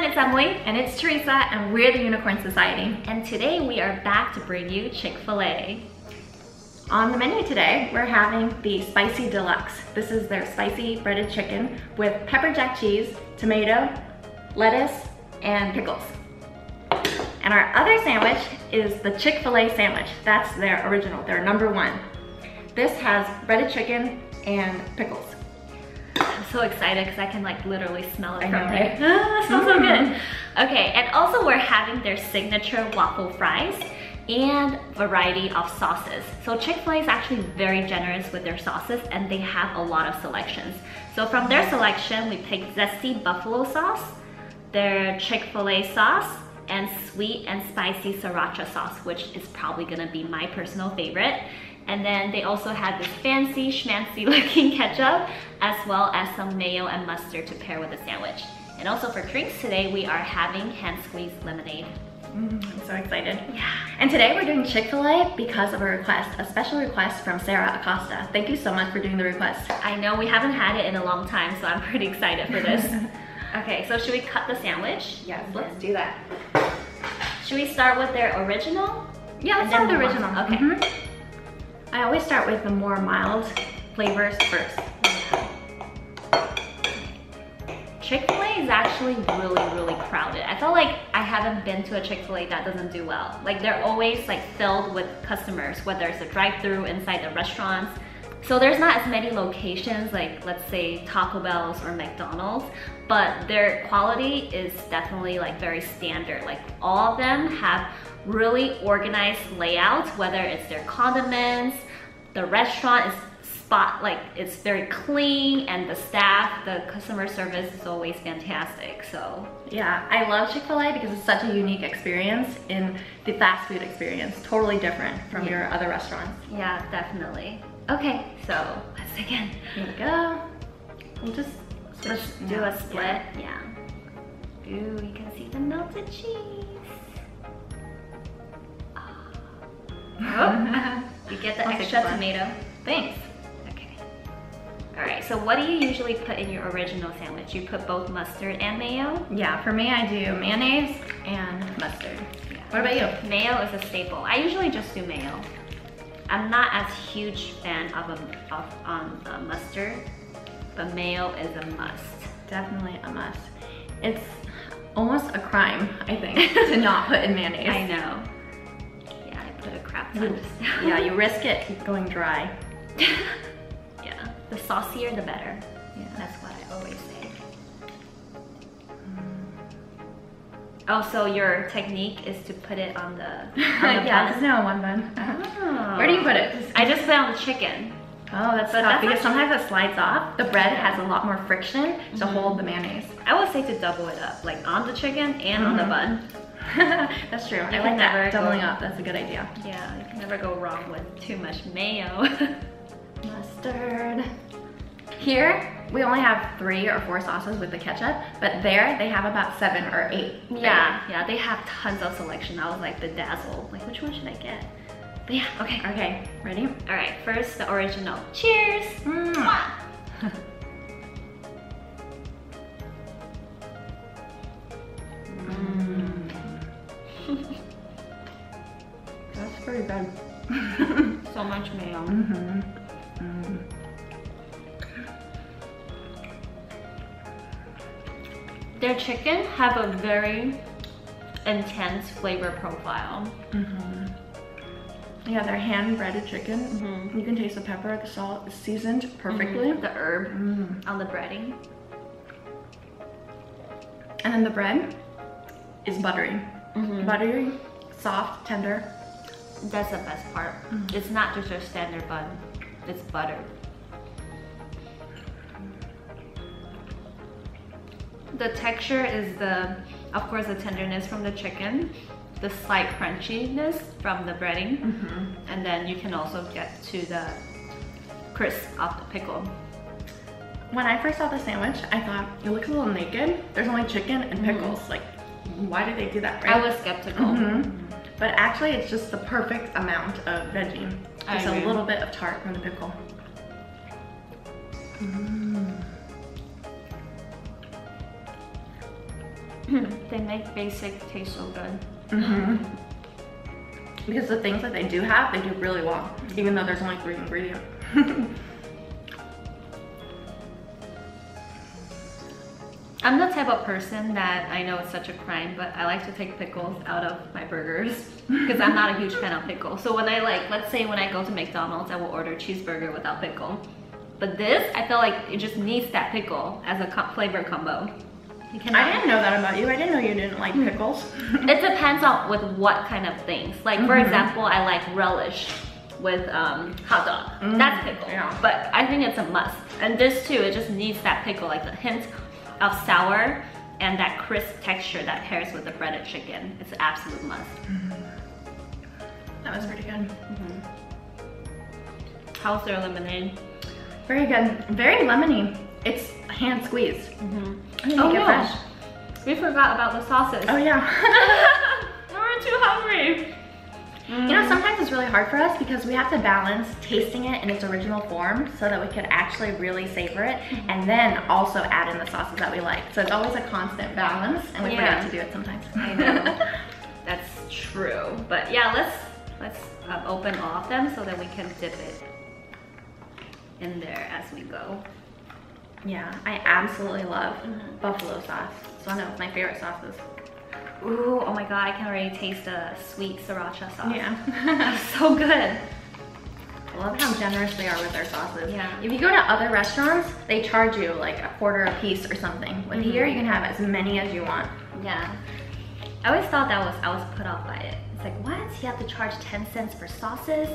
everyone, it's Emily. And it's Teresa, and we're the Unicorn Society. And today we are back to bring you Chick-Fil-A. On the menu today, we're having the Spicy Deluxe. This is their spicy breaded chicken with pepper jack cheese, tomato, lettuce, and pickles. And our other sandwich is the Chick-fil-A sandwich. That's their original, their #1. This has breaded chicken and pickles. I'm so excited because I can like literally smell it from know, there. right? Smells so good. Okay, and also we're having their signature waffle fries and variety of sauces. So Chick-fil-A is actually very generous with their sauces and they have a lot of selections. So from their selection, we picked zesty buffalo sauce, their Chick-fil-A sauce, and sweet and spicy sriracha sauce, which is probably gonna be my personal favorite. And then they also had this fancy schmancy looking ketchup, as well as some mayo and mustard to pair with the sandwich. And also for drinks today, we are having hand squeezed lemonade. I'm so excited. Yeah. And today we're doing Chick-fil-A because of a special request from Sarah Acosta. Thank you so much for doing the request. I know we haven't had it in a long time, so I'm pretty excited for this. Okay, so should we cut the sandwich? Yes, let's do that. Should we start with their original? Yeah, let's start with the move original. on? Okay. I always start with the more mild flavors first. Chick-fil-A is actually really crowded. I feel like I haven't been to a Chick-fil-A that doesn't do well. Like they're always like filled with customers, whether it's a drive-through inside the restaurants. So there's not as many locations like let's say Taco Bell's or McDonald's, but their quality is definitely like very standard. Like all of them have really organized layouts, whether it's their condiments, the restaurant is it's very clean, and the staff, the customer service is always fantastic. So yeah, I love Chick-fil-A because it's such a unique experience in the fast food experience. Totally different from your other restaurants. yeah, definitely. Okay, so let's begin. Here we go. We'll just Let's do a split. Yeah. Ooh, you can see the melted cheese. Oh, you get the I'll take extra one. tomato. Thanks. Okay. All right, so what do you usually put in your original sandwich? You put both mustard and mayo? Yeah, for me I do mayonnaise and mustard. Yeah. What about you? Mayo is a staple. I usually just do mayo. I'm not as huge fan of mustard, but mayo is a must. Definitely a must. It's almost a crime, I think, to not put in mayonnaise. I know. Yeah, I put a crap ton just now. Yeah, you risk it going dry. Yeah, the saucier the better. Yeah. That's what I always say. Oh, so your technique is to put it on the Yeah, it's now one bun. Oh. Where do you put it? I just put it on the chicken. Oh, that's tough because sometimes it slides off. The bread has a lot more friction to hold the mayonnaise. I would say to double it up, like on the chicken and on the bun. That's true. I can like never that. Doubling go- up, that's a good idea. Yeah, you can never go wrong with too much mayo. Mustard. Here, we only have 3 or 4 sauces with the ketchup, but there they have about 7 or 8. Yeah, they have tons of selection. I was like bedazzled. Like, which one should I get? But yeah, okay. Okay, ready? All right, first the original. Cheers! Mwah. That's pretty good. So much mayo. Their chicken have a very intense flavor profile. Yeah, they're hand-breaded chicken. You can taste the pepper, the salt, it's seasoned perfectly. The herb on the breading. And then the bread is buttery. Buttery, soft, tender. That's the best part. It's not just your standard bun. It's butter. The texture is of course, the tenderness from the chicken, the slight crunchiness from the breading, and then you can also get to the crisp of the pickle. When I first saw the sandwich, I thought, it looks a little naked. There's only chicken and pickles. Like, why did they do that, right? I was skeptical. But actually, it's just the perfect amount of veggie. Just a little bit of tart from the pickle. They make basic taste so good. Because the things that they do have, they do really well, even though there's only 3 ingredients. I'm the type of person that, I know it's such a crime, but I like to take pickles out of my burgers because I'm not a huge fan of pickles. So when I let's say when I go to McDonald's, I will order cheeseburger without pickle. But this, I feel like it just needs that pickle as a flavor combo. I didn't know that about you. I didn't know you didn't like pickles. It depends on with what kind of things. Like for example, I like relish with hot dog. That's pickle. Yeah. But I think it's a must. And this too, it just needs that pickle, like the hint of sour and that crisp texture that pairs with the breaded chicken. It's an absolute must. That was pretty good. How's their lemonade? Very good. Very lemony. It's hand squeezed. Oh no, fresh. We forgot about the sauces. Oh yeah. We're too hungry. You know, sometimes it's really hard for us because we have to balance tasting it in its original form so that we could actually really savor it and then also add in the sauces that we like. So it's always a constant balance and we forget to do it sometimes. I know. That's true. But yeah, let's open all of them so that we can dip it in there as we go. Yeah, I absolutely love buffalo sauce. It's one of my favorite sauces. Ooh, oh my god, I can already taste the sweet sriracha sauce. Yeah. So good. I love how generous they are with their sauces. Yeah. If you go to other restaurants, they charge you like $0.25 a piece or something. With here, you can have as many as you want. Yeah. I always thought I was put off by it. It's like, what? You have to charge 10 cents for sauces?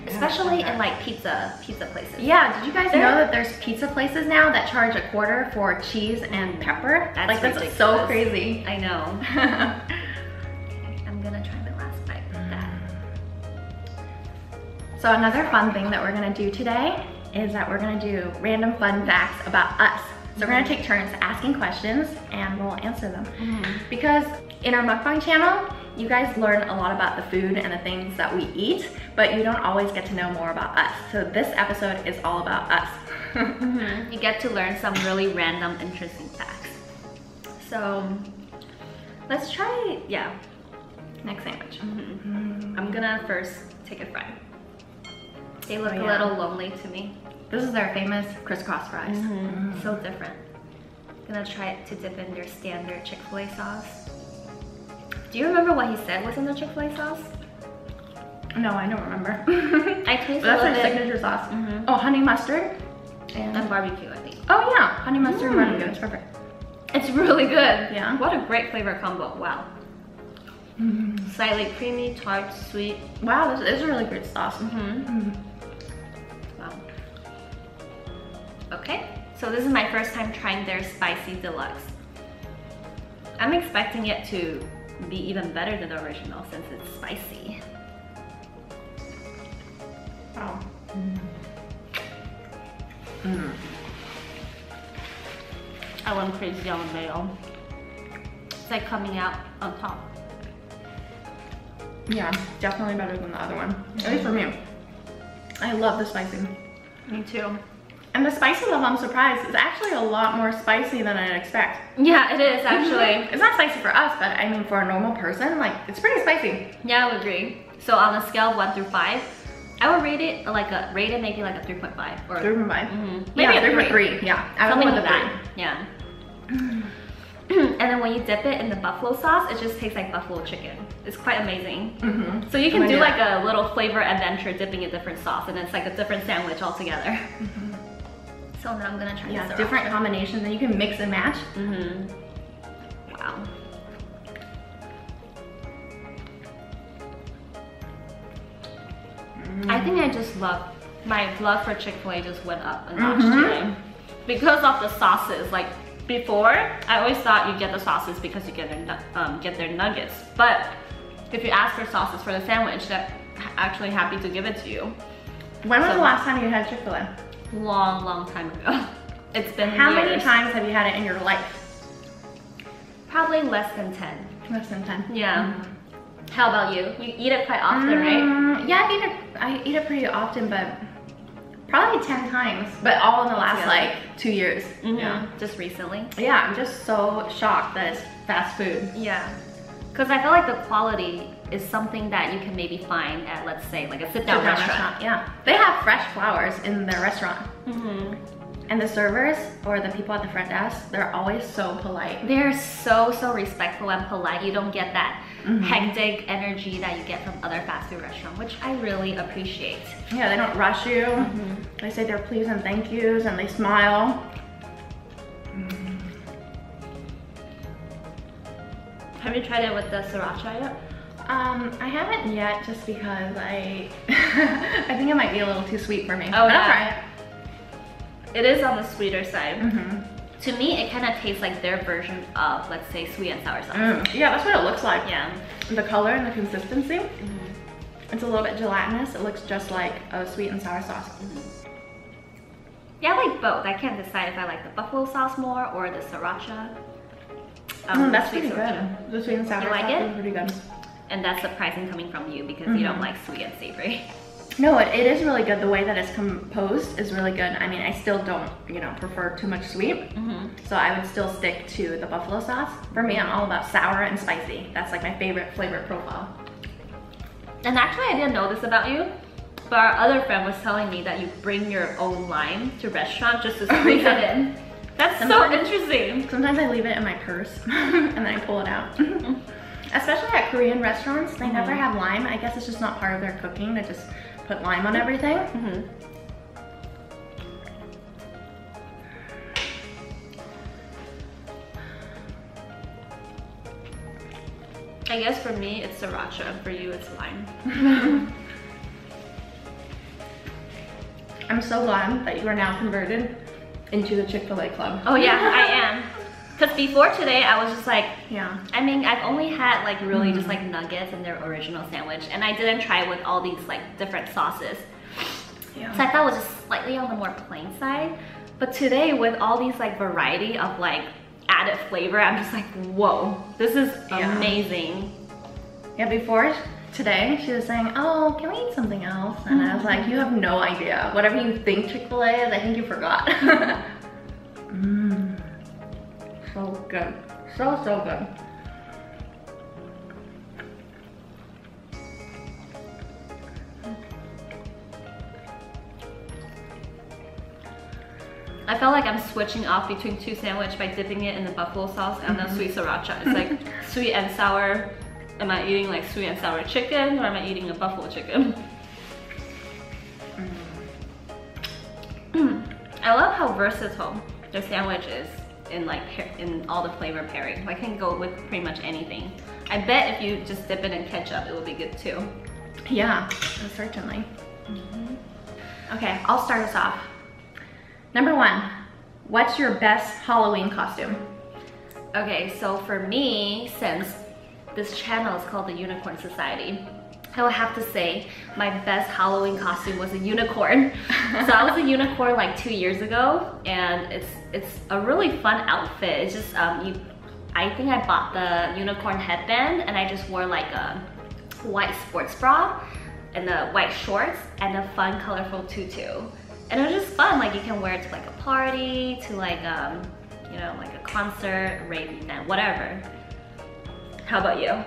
Especially in like pizza places. Yeah, did you guys know that there's pizza places now that charge $0.25 for cheese and pepper? That's ridiculous. So crazy. I know. I'm gonna try my last bite with that. So another fun thing that we're gonna do today is that we're gonna do random fun facts about us. So we're gonna take turns asking questions and we'll answer them. Because in our mukbang channel, you guys learn a lot about the food and the things that we eat, but you don't always get to know more about us. So this episode is all about us. You get to learn some really random, interesting facts. So let's try, Next sandwich. I'm gonna first take a fry. They look a little lonely to me. This is our famous Crisscross Fries. So different. Gonna try to dip in their standard Chick-Fil-A sauce. Do you remember what he said was in the Chick-Fil-A sauce? No, I don't remember. I tasted That's our signature sauce. Oh, honey mustard? And barbecue, I think. Oh yeah, honey mustard and barbecue, it's perfect. It's really good. Yeah. What a great flavor combo, wow. Slightly creamy, tart, sweet. Wow, this is a really great sauce. Wow. Okay, so this is my first time trying their spicy deluxe. I'm expecting it to be even better than the original since it's spicy. Wow. I went crazy on the mayo. It's like coming out on top. Yeah, definitely better than the other one. At least for me. I love the spicy. Me too. And the spicy level, I'm surprised, is actually a lot more spicy than I'd expect. Yeah, it is actually. It's not spicy for us, but I mean for a normal person, like, it's pretty spicy. Yeah, I would agree. So on a scale of 1 through 5, I would rate it maybe like a 3.5 or 3.5. Maybe yeah, a 3. Yeah, I would something go like with that. Yeah. And then when you dip it in the buffalo sauce, it just tastes like buffalo chicken. It's quite amazing. So you can do like a little flavor adventure dipping a different sauce, and it's like a different sandwich altogether. So now I'm gonna try this. Different combinations, and you can mix and match. Wow. I think I just love, my love for Chick-fil-A just went up a notch today. Because of the sauces. Like before, I always thought you get the sauces because you get their nuggets. But if you ask for sauces for the sandwich, they're actually happy to give it to you. When was the last time you had Chick-fil-A? Long time ago. It's been How years. many times have you had it in your life? Probably less than 10. Less than 10. Yeah. How about you? You eat it quite often, right? Yeah, I eat it pretty often, but probably 10 times. But all in the last like 2 years. Yeah, just recently. Yeah, I'm just so shocked that it's fast food. Yeah, because I feel like the quality is something that you can maybe find at, let's say, like a sit-down restaurant. Yeah, they have fresh flowers in their restaurant. And the servers or the people at the front desk, they're always so polite. They're so respectful and polite. You don't get that hectic energy that you get from other fast food restaurants, which I really appreciate. Yeah, they don't rush you. They say their please and thank yous and they smile. Have you tried it with the sriracha yet? I haven't yet, just because I think it might be a little too sweet for me. Oh, but I'll try it. It is on the sweeter side. To me, it kind of tastes like their version of, let's say, sweet and sour sauce. Yeah, that's what it looks like. Yeah. The color and the consistency. It's a little bit gelatinous. It looks just like a sweet and sour sauce. Yeah, I like both. I can't decide if I like the buffalo sauce more or the sriracha. That's pretty good. The sweet and sour sauce is pretty good. And that's surprising coming from you because you don't like sweet and savory. No, it is really good. The way that it's composed is really good. I mean, I still don't, you know, prefer too much sweet. So I would still stick to the buffalo sauce. For me, I'm all about sour and spicy. That's like my favorite flavor profile. And actually, I didn't know this about you, but our other friend was telling me that you bring your own lime to restaurants just to squeeze it in. That's so interesting. Sometimes I leave it in my purse and then I pull it out. Especially at Korean restaurants, they never have lime. I guess it's just not part of their cooking to just put lime on everything. I guess for me, it's sriracha. For you, it's lime. I'm so glad that you are now converted into the Chick-fil-A club. Oh yeah, I am. Because before today, I was just like, yeah. I mean, I've only had like really just like nuggets and their original sandwich, and I didn't try it with all these like different sauces. Yeah. So I thought it was just slightly on the more plain side. But today, with all these like variety of like added flavor, I'm just like, whoa, this is amazing. Yeah, before today, she was saying, oh, can we eat something else? And I was like, you have no idea. Whatever you think Chick-fil-A is, I think you forgot. So good. So good. I felt like I'm switching off between two sandwiches by dipping it in the buffalo sauce and the sweet sriracha. It's like sweet and sour. Am I eating like sweet and sour chicken, or am I eating a buffalo chicken? I love how versatile their sandwich is in like in all the flavor pairing. I can go with pretty much anything. I bet if you just dip it in ketchup, it will be good too. Yeah, certainly. Okay, I'll start us off. Number 1, what's your best Halloween costume? Okay, so for me, since this channel is called the Unicorn Society, I would have to say my best Halloween costume was a unicorn. So I was a unicorn like 2 years ago, and it's a really fun outfit. It's just I think I bought the unicorn headband, and I just wore like a white sports bra and the white shorts and a fun colorful tutu. And it was just fun. Like you can wear it to like a party, to like you know, like a concert, rave event, whatever. How about you?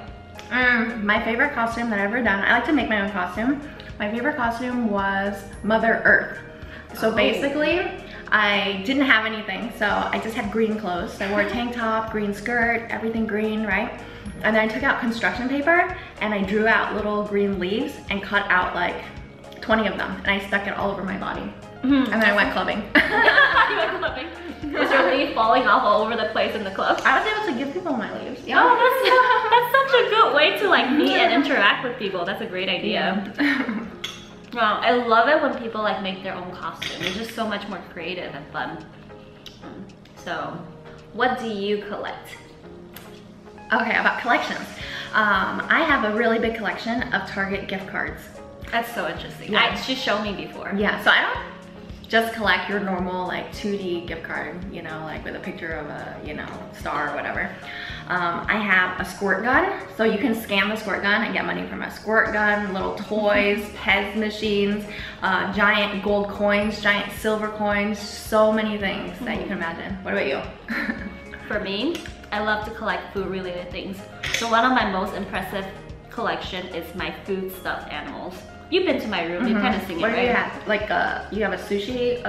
My favorite costume that I've ever done, I like to make my own costume. My favorite costume was Mother Earth. So basically, I didn't have anything, so I just had green clothes. So I wore a tank top, green skirt, everything green, right? And then I took out construction paper and I drew out little green leaves and cut out like 20 of them, and I stuck it all over my body. And then I went clubbing. You went clubbing. Was your leaf falling off all over the place in the club? I was able to give people my leaves. Yeah. Oh, that's such a good way to like meet and interact with people. That's a great idea. Wow, I love it when people like make their own costume. It's just so much more creative and fun. So, what do you collect? Okay, about collections. I have a really big collection of Target gift cards. That's so interesting. Yeah. She showed me before. Yeah, so I don't just collect your normal like 2D gift card, you know, like with a picture of a, you know, star or whatever. I have a squirt gun, so you can scan the squirt gun and get money from a squirt gun, little toys, Pez machines, giant gold coins, giant silver coins, so many things that you can imagine. What about you? For me, I love to collect food related things. So one of my most impressive collection is my food stuffed animals. You've been to my room, you've kind of seen it, right? What do you have? Like you have a sushi?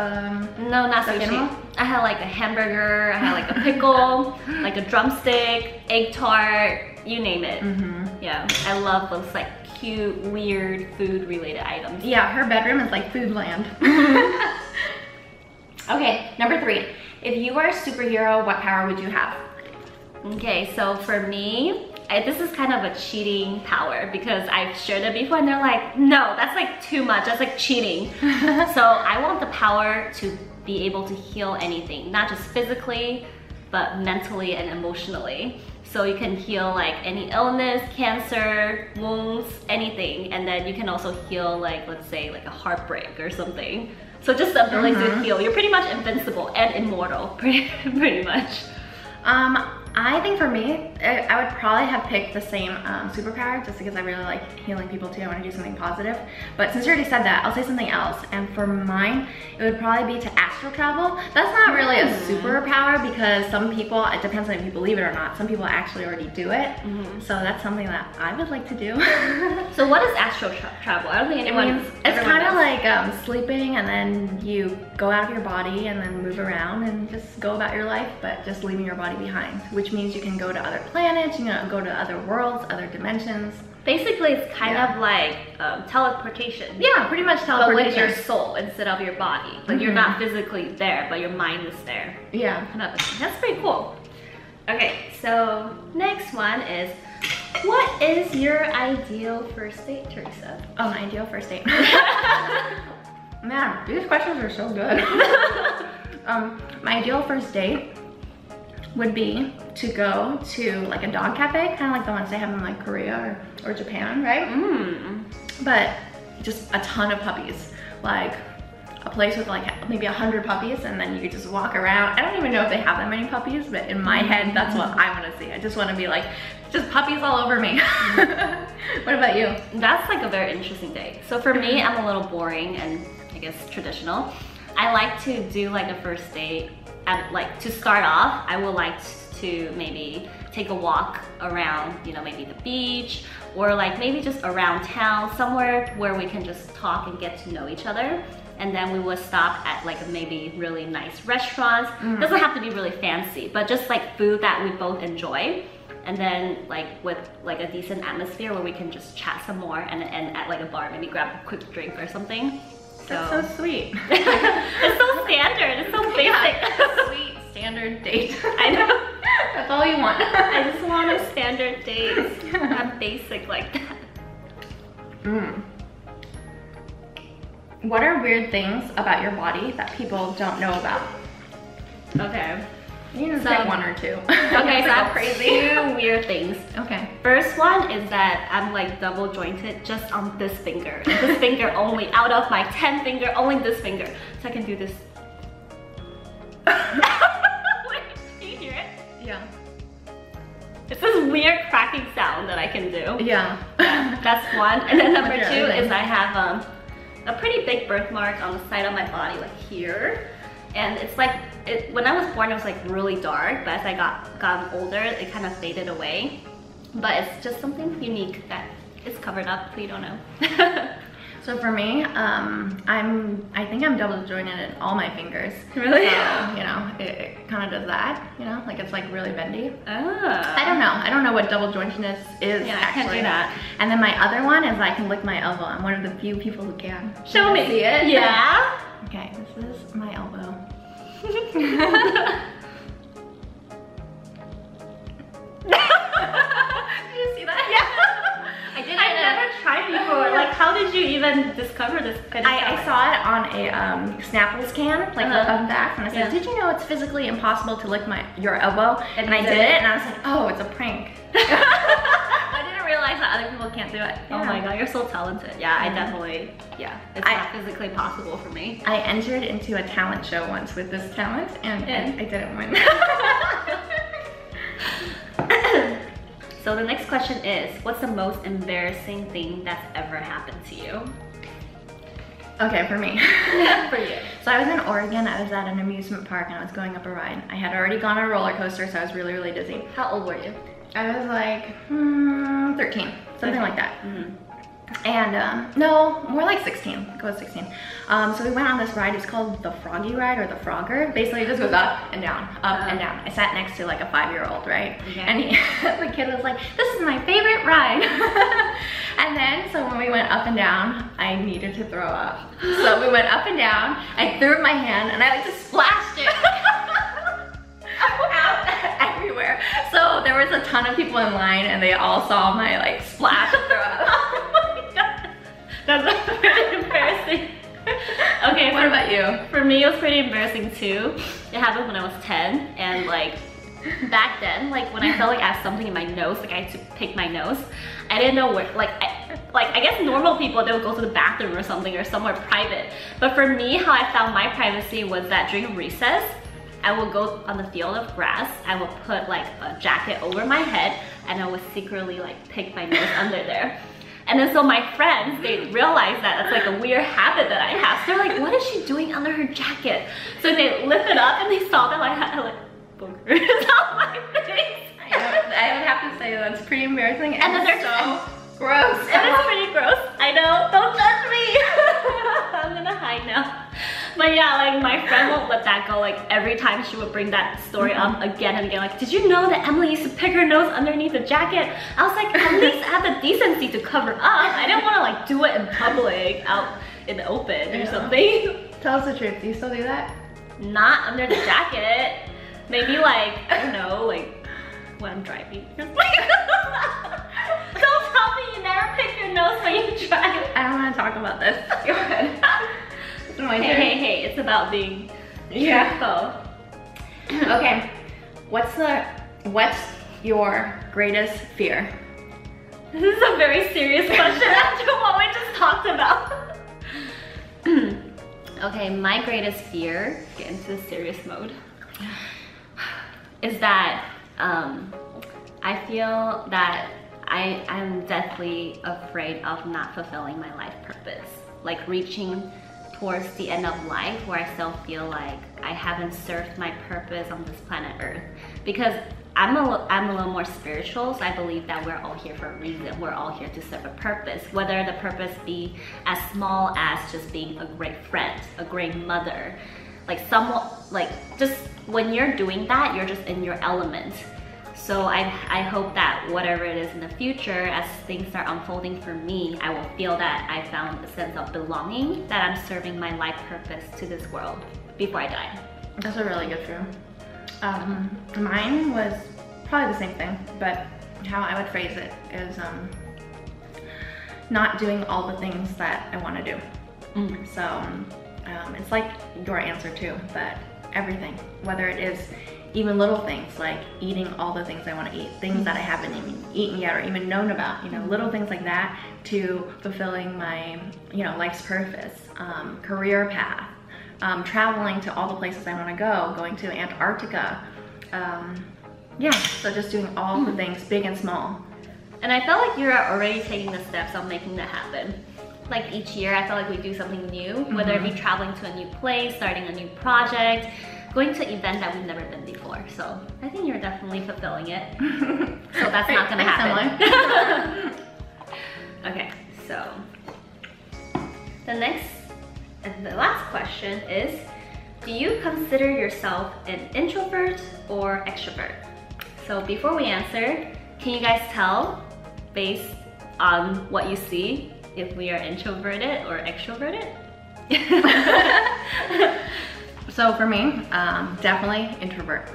No, not sushi. Animal? I had like a hamburger, I had like a pickle, like a drumstick, egg tart, you name it. Yeah, I love those like cute, weird food related items. Yeah, her bedroom is like food land. Okay, number 3. If you were a superhero, what power would you have? Okay, so for me, this is kind of a cheating power because I've shared it before and they're like, no, that's like too much, that's like cheating. So I want the power to be able to heal anything, not just physically, but mentally and emotionally. So you can heal like any illness, cancer, wounds, anything. And then you can also heal like, let's say like a heartbreak or something. So just the ability to heal. You're pretty much invincible and immortal, pretty much. I think for me, I would probably have picked the same superpower just because I really like healing people too. I want to do something positive. But since you already said that, I'll say something else. And for mine, it would probably be to astral travel. That's not really a superpower because some people, it depends on if you believe it or not, some people actually already do it. So that's something that I would like to do. So what is astral travel? I don't think anyone. It's kind of like sleeping and then you go out of your body and then move around and just go about your life, but just leaving your body behind. Which means you can go to other planets, you can go to other worlds, other dimensions. Basically, it's kind of like teleportation. Yeah, pretty much teleportation. But with your soul instead of your body. Like you're not physically there, but your mind is there. Yeah. That's pretty cool. Okay, so next one is, what is your ideal first date, Teresa? Oh, my ideal first date. Man, these questions are so good. My ideal first date would be to go to like a dog cafe, kind of like the ones they have in like Korea or Japan, right? But just a ton of puppies, like a place with like maybe 100 puppies, and then you could just walk around. I don't even know if they have that many puppies, but in my head, that's what I want to see. I just want to be like, just puppies all over me. What about you? That's like a very interesting day. So for me, I'm a little boring and I guess traditional. I like to do like a first date. Like to start off, I would like to maybe take a walk around, you know, maybe the beach or like maybe just around town, somewhere where we can just talk and get to know each other. And then we would stop at like maybe really nice restaurants. Doesn't have to be really fancy, but just like food that we both enjoy. And then like with like a decent atmosphere where we can just chat some more and at like a bar, maybe grab a quick drink or something. That's so sweet. It's so standard, it's so basic. Yeah, sweet, standard date. I know. That's all you want. I just want a standard date. I'm basic like that. What are weird things about your body that people don't know about? Okay. You can pick one or two. Okay, so that's crazy. 2 weird things. Okay. First one is that I'm like double jointed just on this finger. This finger only, out of my 10 finger, only this finger. So I can do this. Wait, can you hear it? Yeah. It's this weird cracking sound that I can do. Yeah. That's one. And then number 2 is I have a pretty big birthmark on the side of my body, like here. And it's like, when I was born, it was like really dark, but as I got older, it kind of faded away. But it's just something unique that is covered up, so you don't know. So for me, I think I'm double jointed in all my fingers. Really? So, you know, it kind of does that, you know, like it's like really bendy. Ah. I don't know what double jointedness is. Yeah, actually. I can't do that. And then my other one is I can lick my elbow. I'm one of the few people who can. Show me. See it? Yeah? Okay, this is my elbow. Did you see that? Yeah. I've never tried before. Like, how did you even discover this? I saw it on a Snapples can, like of that, and I said, did you know it's physically impossible to lick your elbow? And I did it, and I was like, oh, it's a prank. I didn't realize that other people can't do it. Oh my god, you're so talented. Yeah, I definitely, it's not physically possible for me. I entered into a talent show once with this talent and I didn't win. So the next question is, what's the most embarrassing thing that's ever happened to you? Okay, for me. For you. So I was in Oregon, I was at an amusement park and I was going up a ride. I had already gone on a roller coaster, so I was really, really dizzy. How old were you? I was like 13, something like that. And no, more like 16, it was 16. So we went on this ride, it's called the Froggy Ride or the Frogger. Basically it just goes up and down, up and down. I sat next to like a 5-year-old, right? Okay. And the kid was like, this is my favorite ride. And then, so when we went up and down, I needed to throw up. So we went up and down, I threw up my hand and I like just splashed it. Out everywhere. So there was a ton of people in line and they all saw my like splash and throw up. Oh my god. That's very embarrassing. Okay, what about you? For me, it was pretty embarrassing too. It happened when I was 10 and like back then, like when I felt like I had something in my nose, like I had to pick my nose, I didn't know where, I guess normal people, they would go to the bathroom or something or somewhere private. But for me, how I found my privacy was that during recess, I would go on the field of grass, I would put like a jacket over my head and I would secretly like pick my nose under there. And then so my friends, they realized that it's like a weird habit that I have. So they're like, what is she doing under her jacket? So they lift it up and they saw that I had like boogers on my face. I would have to say that's pretty embarrassing and then they're so gross. And it's pretty gross. I know, don't judge me. I'm gonna hide now. But yeah, like my friend won't let that go. Like every time she would bring that story up again and again. Like, did you know that Emily used to pick her nose underneath the jacket? I was like, at least have the decency to cover up. I didn't want to like do it in public, out in the open or something. Tell us the truth, do you still do that? Not under the jacket. Maybe like, I don't know, like when I'm driving. Don't tell me you never pick your nose when you drive. I don't want to talk about this. Go ahead. Hey, it's about being careful. Okay, what's your greatest fear? This is a very serious question after what we just talked about. Okay, my greatest fear, get into the serious mode, is that I feel that I'm deathly afraid of not fulfilling my life purpose. Like reaching towards the end of life where I still feel like I haven't served my purpose on this planet Earth. Because I'm a little more spiritual, so I believe that we're all here for a reason. We're all here to serve a purpose, whether the purpose be as small as just being a great friend, a great mother, like someone, like just when you're doing that, you're just in your element. So I hope that whatever it is in the future, as things start unfolding for me, I will feel that I found a sense of belonging, that I'm serving my life purpose to this world before I die. That's a really good fear. Mine was probably the same thing, but how I would phrase it is not doing all the things that I want to do. So it's like your answer too, but everything, whether it is even little things like eating all the things I want to eat, things that I haven't even eaten yet or even known about, you know, little things like that, to fulfilling my, you know, life's purpose, career path, traveling to all the places I want to go, going to Antarctica. Yeah, so just doing all the things, big and small. And I felt like you're already taking the steps on making that happen. Like each year, I felt like we do something new, whether it be traveling to a new place, starting a new project, going to an event that we've never been before. So I think you're definitely fulfilling it. So that's not gonna happen. Okay, so the last question is, do you consider yourself an introvert or extrovert? So before we answer, can you guys tell based on what you see if we are introverted or extroverted? So for me, definitely introvert.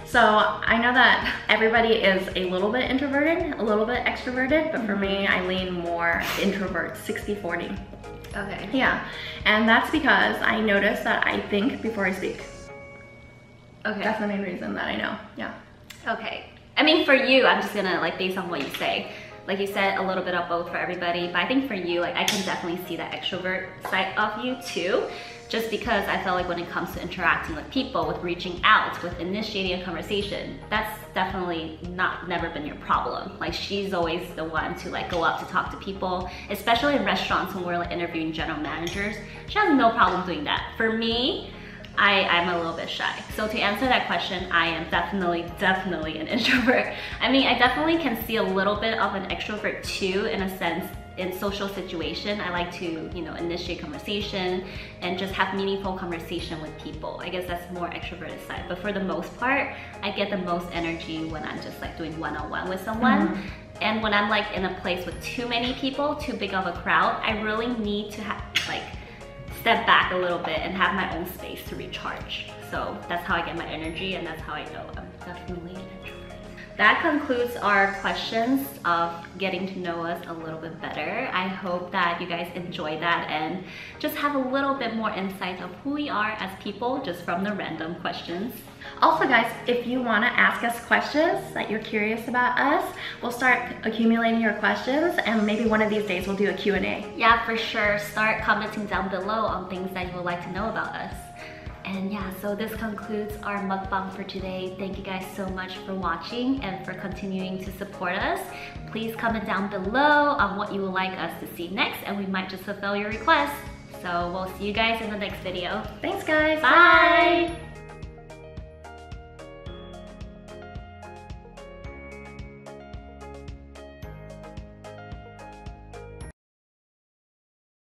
So I know that everybody is a little bit introverted, a little bit extroverted, but for me, I lean more introvert, 60-40. Okay. Yeah, and that's because I notice that I think before I speak. Okay. That's the main reason that I know, yeah. Okay. I mean, for you, I'm just gonna, like, based on what you say, like you said, a little bit of both for everybody, but I think for you, like I can definitely see that extrovert side of you too, just because I feel like when it comes to interacting with people, with reaching out, with initiating a conversation, that's definitely never been your problem. Like she's always the one to like go up to talk to people, especially in restaurants when we're like interviewing general managers. She has no problem doing that. For me, I'm a little bit shy. So to answer that question, I am definitely an introvert. I mean, I definitely can see a little bit of an extrovert too, in a sense, in social situation. I like to, you know, initiate conversation and just have meaningful conversation with people. I guess that's more extroverted side. But for the most part, I get the most energy when I'm just like doing one-on-one with someone. And when I'm like in a place with too many people, too big of a crowd, I really need to have like step back a little bit and have my own space to recharge. So that's how I get my energy, and that's how I know I'm definitely an introvert. That concludes our questions of getting to know us a little bit better. I hope that you guys enjoy that and just have a little bit more insight of who we are as people just from the random questions. Also guys, if you want to ask us questions that you're curious about us, we'll start accumulating your questions, and maybe one of these days we'll do a Q&A. Yeah, for sure. Start commenting down below on things that you would like to know about us. And yeah, so this concludes our mukbang for today. Thank you guys so much for watching and for continuing to support us. Please comment down below on what you would like us to see next, and we might just fulfill your request. So we'll see you guys in the next video. Thanks guys. Bye.